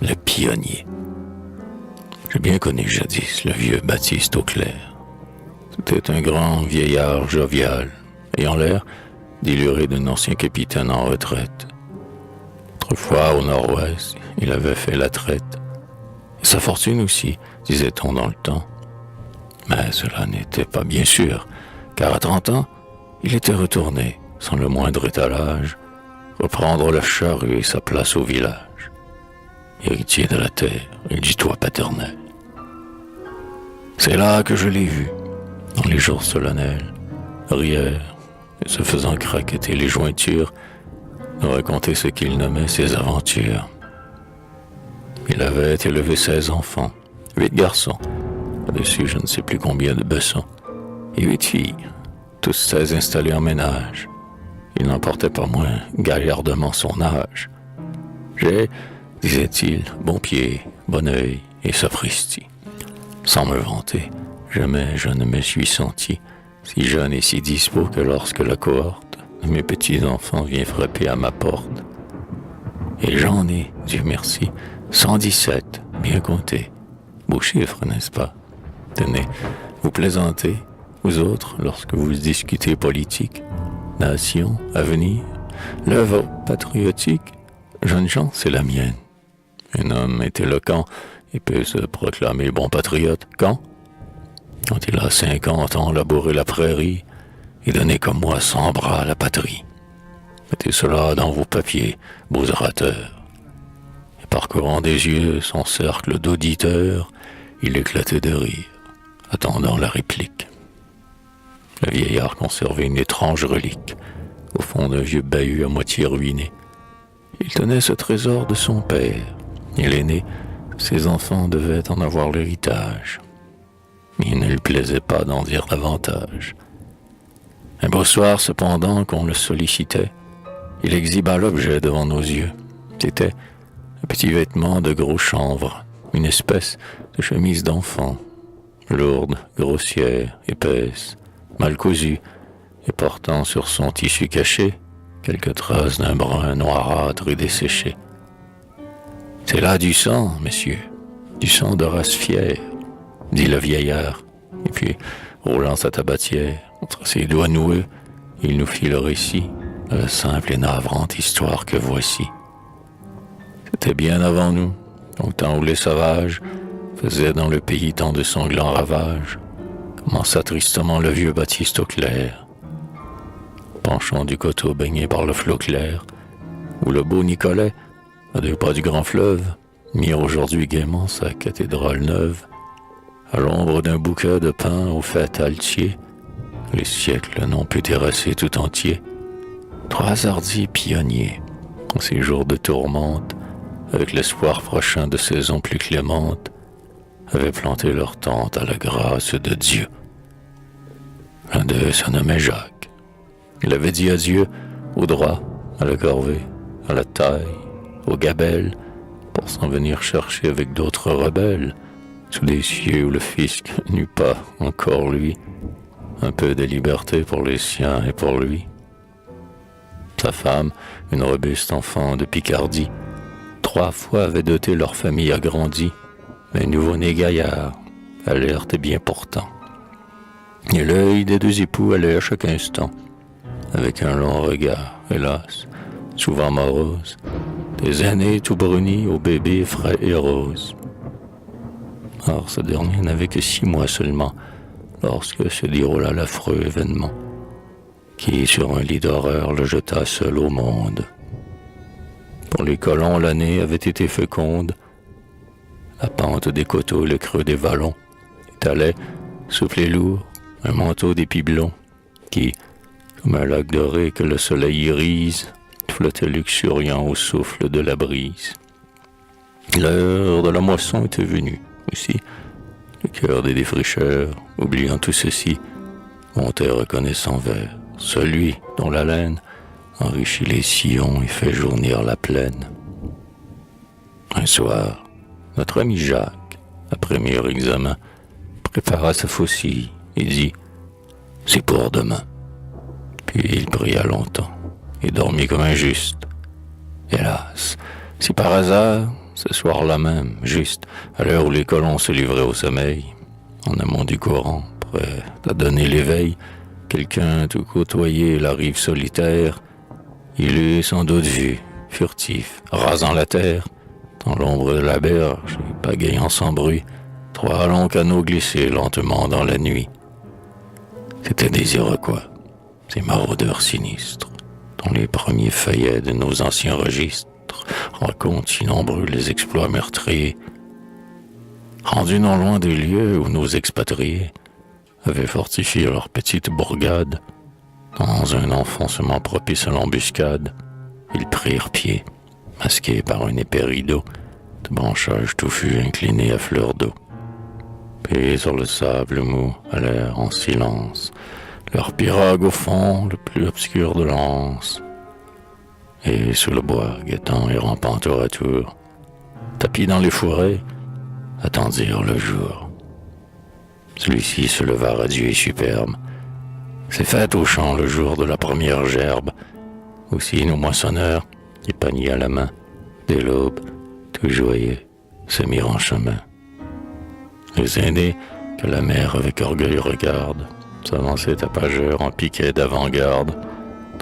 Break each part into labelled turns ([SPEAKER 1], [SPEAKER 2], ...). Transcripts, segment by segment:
[SPEAKER 1] le pionnier. J'ai bien connu jadis le vieux Baptiste Auclair. C'était un grand vieillard jovial, ayant l'air d'illurer d'un ancien capitaine en retraite. Autrefois, au nord-ouest, il avait fait la traite. Et sa fortune aussi, disait-on dans le temps. Mais cela n'était pas bien sûr, car à 30 ans, il était retourné, sans le moindre étalage, reprendre la charrue et sa place au village. Héritier de la terre et du toit paternel. C'est là que je l'ai vu, dans les jours solennels, arrière, et se faisant craqueter les jointures, de raconter ce qu'il nommait ses aventures. Il avait élevé 16 enfants, 8 garçons, au-dessus je ne sais plus combien de bessons, et 8 filles, tous 16 installés en ménage. Il n'en portait pas moins gaillardement son âge. J'ai, disait-il, bon pied, bon œil et sapristi. Sans me vanter, jamais je ne me suis senti si jeune et si dispos que lorsque la cohorte de mes petits-enfants vient frapper à ma porte. Et j'en ai, Dieu merci, 117, bien compté. Beau chiffre, n'est-ce pas? Tenez, vous plaisantez, vous autres, lorsque vous discutez politique, nation, avenir, l'œuvre patriotique, jeune gens, c'est la mienne. Un homme est éloquent et peut se proclamer bon patriote quand il a 50 ans labouré la prairie et donné comme moi 100 bras à la patrie. Mettez cela dans vos papiers, beaux orateurs. Et parcourant des yeux son cercle d'auditeurs, il éclatait de rire, attendant la réplique. Le vieillard conservait une étrange relique, au fond d'un vieux bahut à moitié ruiné. Il tenait ce trésor de son père, et l'aîné, ses enfants devaient en avoir l'héritage. Mais il ne lui plaisait pas d'en dire davantage. Un beau soir, cependant, qu'on le sollicitait, il exhiba l'objet devant nos yeux. C'était un petit vêtement de gros chanvre, une espèce de chemise d'enfant, lourde, grossière, épaisse, mal cousue, et portant sur son tissu caché quelques traces d'un brun noirâtre et desséché. « C'est là du sang, messieurs, du sang de race fière, » dit le vieillard, et puis, roulant sa tabatière entre ses doigts noueux, il nous fit le récit de la simple et navrante histoire que voici. C'était bien avant nous, au temps où les sauvages faisaient dans le pays tant de sanglants ravages, commença tristement le vieux Baptiste Auclair, penchant du coteau baigné par le flot clair, où le beau Nicolet, à 2 pas du grand fleuve, mire aujourd'hui gaiement sa cathédrale neuve, à l'ombre d'un bouquet de pins au fait altier, les siècles n'ont pu terrasser tout entier. 3 hardis pionniers, en ces jours de tourmente, avec l'espoir prochain de saisons plus clémentes, avaient planté leur tente à la grâce de Dieu. L'un d'eux se nommait Jacques. Il avait dit adieu au droit, à la corvée, à la taille, aux gabelles, pour s'en venir chercher avec d'autres rebelles, sous des cieux où le fisc n'eut pas, encore lui, un peu de liberté pour les siens et pour lui. Sa femme, une robuste enfant de Picardie, 3 fois avait doté leur famille agrandie, mais nouveau-né gaillard, alerte et bien portant. Et l'œil des 2 époux allait à chaque instant, avec un long regard, hélas, souvent morose, des aînés tout brunis aux bébés frais et roses. Or, ce dernier n'avait que 6 mois seulement, lorsque se déroula l'affreux événement, qui, sur un lit d'horreur, le jeta seul au monde. Pour les colons, l'année avait été féconde. La pente des coteaux, le creux des vallons, étalait, soufflé lourd, un manteau d'épis blonds, qui, comme un lac doré que le soleil irise, flottait luxuriant au souffle de la brise. L'heure de la moisson était venue. Aussi, le cœur des défricheurs, oubliant tout ceci, montait reconnaissant vers celui dont la laine enrichit les sillons et fait journir la plaine. Un soir, notre ami Jacques, après meilleur examen, prépara sa faucille et dit « C'est pour demain ». Puis il pria longtemps et dormit comme un juste. Hélas, si par hasard ce soir-là même, juste à l'heure où les colons se livraient au sommeil, en amont du courant, prêt à donner l'éveil, quelqu'un tout côtoyé la rive solitaire, il eût sans doute vu, furtif, rasant la terre, dans l'ombre de la berge, et pagayant sans bruit, 3 longs canaux glissés lentement dans la nuit. C'étaient des Iroquois, ces maraudeurs sinistres, dont les premiers feuillets de nos anciens registres racontent si nombreux les exploits meurtriers. Rendus non loin des lieux où nos expatriés avaient fortifié leur petite bourgade, dans un enfoncement propice à l'embuscade, ils prirent pied, masqués par un épais rideau de branchages touffus inclinés à fleur d'eau. Puis sur le sable mou allèrent en silence, leur pirogue au fond le plus obscur de l'anse. Et sous le bois, guettant et rampant tour à tour, tapis dans les fourrés, attendirent le jour. Celui-ci se leva radieux et superbe. C'est fait au champ le jour de la première gerbe. Aussi nos moissonneurs, les paniers à la main, dès l'aube, tout joyeux, se mirent en chemin. Les aînés, que la mère avec orgueil regarde, s'avançaient à pageur en piquet d'avant-garde,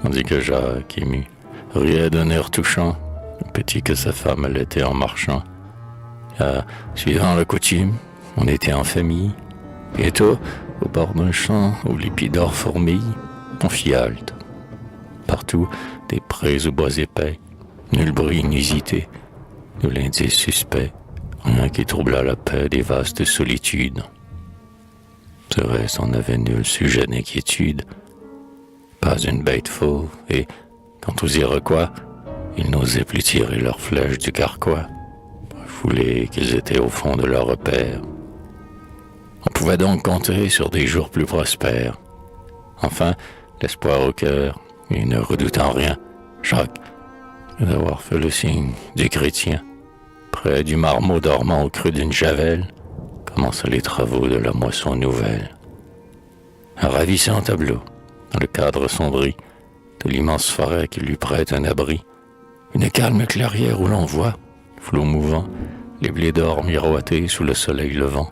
[SPEAKER 1] tandis que Jacques, ému, riait d'un air touchant, petit que sa femme l'était en marchant. Suivant la coutume, on était en famille. Bientôt, au bord d'un champ où l'épidore fourmille, on fit halte. Partout, des prés ou bois épais, nul bruit inusité, nul indice suspect, rien qui troubla la paix des vastes solitudes. Serait-ce on n'avait nul sujet d'inquiétude, pas une bête fauve, et, quant aux Iroquois, ils n'osaient plus tirer leurs flèches du carquois, foulés qu'ils étaient au fond de leur repère. On pouvait donc compter sur des jours plus prospères. Enfin, l'espoir au cœur, et ne redoutant rien, Jacques, d'avoir fait le signe du chrétien, près du marmot dormant au creux d'une javelle, commença les travaux de la moisson nouvelle. Un ravissant tableau, dans le cadre sombri de l'immense forêt qui lui prête un abri, une calme clairière où l'on voit, flot mouvant, les blés d'or miroiter sous le soleil levant.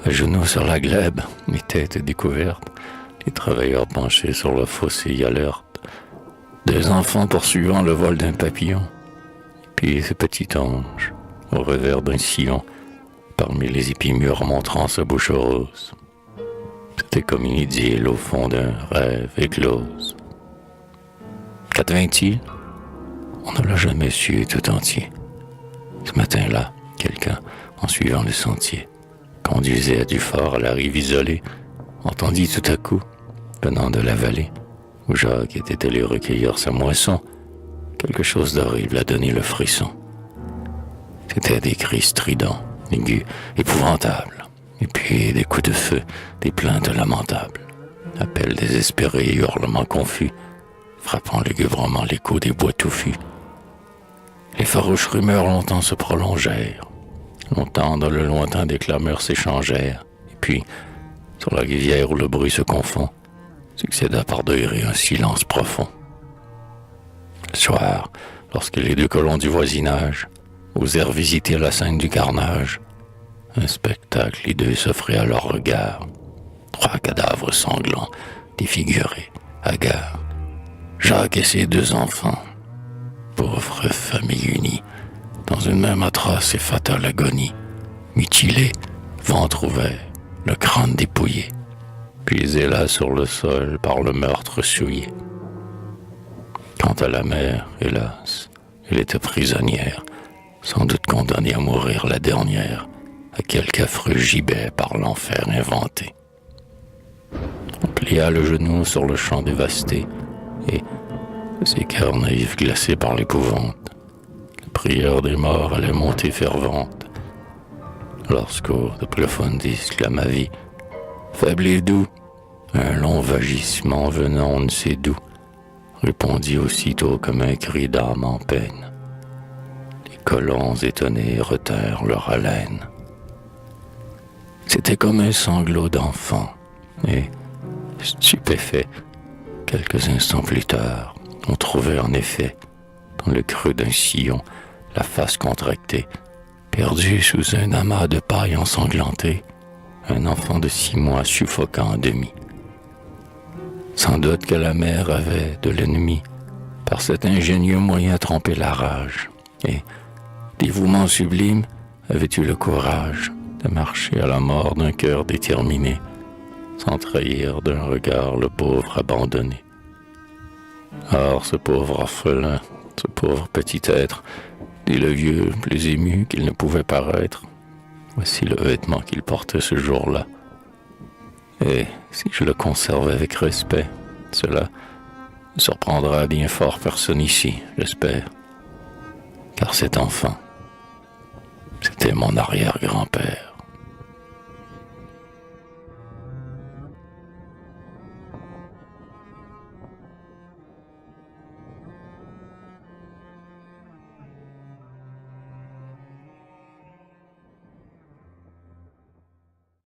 [SPEAKER 1] À genoux sur la glèbe, les têtes découvertes, les travailleurs penchés sur le fossé alerte, 2 enfants poursuivant le vol d'un papillon, puis ce petit ange, au revers d'un sillon, parmi les épis mûrs montrant sa bouche rose. C'était comme une idylle au fond d'un rêve éclose. Qu'advint-il? On ne l'a jamais su tout entier. Ce matin-là, quelqu'un, en suivant le sentier, conduisait du fort à la rive isolée, entendit tout à coup, venant de la vallée, où Jacques était allé recueillir sa moisson, quelque chose d'horrible a donné le frisson. C'étaient des cris stridents, aigus, épouvantables, et puis des coups de feu, des plaintes lamentables, appels désespérés et hurlements confus, frappant lugubrement l'écho des bois touffus. Les farouches rumeurs longtemps se prolongèrent, longtemps dans le lointain des clameurs s'échangèrent, et puis, sur la rivière où le bruit se confond, succéda par degrés un silence profond. Le soir, lorsque les 2 colons du voisinage osèrent visiter la scène du carnage, un spectacle hideux s'offrait à leurs regards. 3 cadavres sanglants, défigurés, hagards. Jacques et ses 2 enfants, pauvre famille unie, dans une même atroce et fatale agonie, mutilés, ventre ouvert, le crâne dépouillé, pisé là sur le sol par le meurtre souillé. Quant à la mère, hélas, elle était prisonnière, sans doute condamnée à mourir la dernière, à quelque affreux gibet par l'enfer inventé. On plia le genou sur le champ dévasté, et, ses cœurs naïfs glacés par l'épouvante, la prière des morts allait monter fervente, lorsqu'au de profundis clama vie, faible et doux, un long vagissement venant on ne sait d'où, répondit aussitôt comme un cri d'âme en peine. Les colons étonnés retinrent leur haleine. C'était comme un sanglot d'enfant, et, stupéfait, quelques instants plus tard, on trouvait en effet, dans le creux d'un sillon, la face contractée, perdu sous un amas de paille ensanglantée, un enfant de 6 mois suffoquant en demi. Sans doute que la mère avait de l'ennemi, par cet ingénieux moyen trompé la rage, et, dévouement sublime, avait eu le courage de marcher à la mort d'un cœur déterminé, sans trahir d'un regard le pauvre abandonné. Or, ce pauvre orphelin, ce pauvre petit être, dit le vieux, plus ému qu'il ne pouvait paraître, voici le vêtement qu'il portait ce jour-là. Et si je le conserve avec respect, cela ne surprendra bien fort personne ici, j'espère. Car cet enfant, c'était mon arrière-grand-père.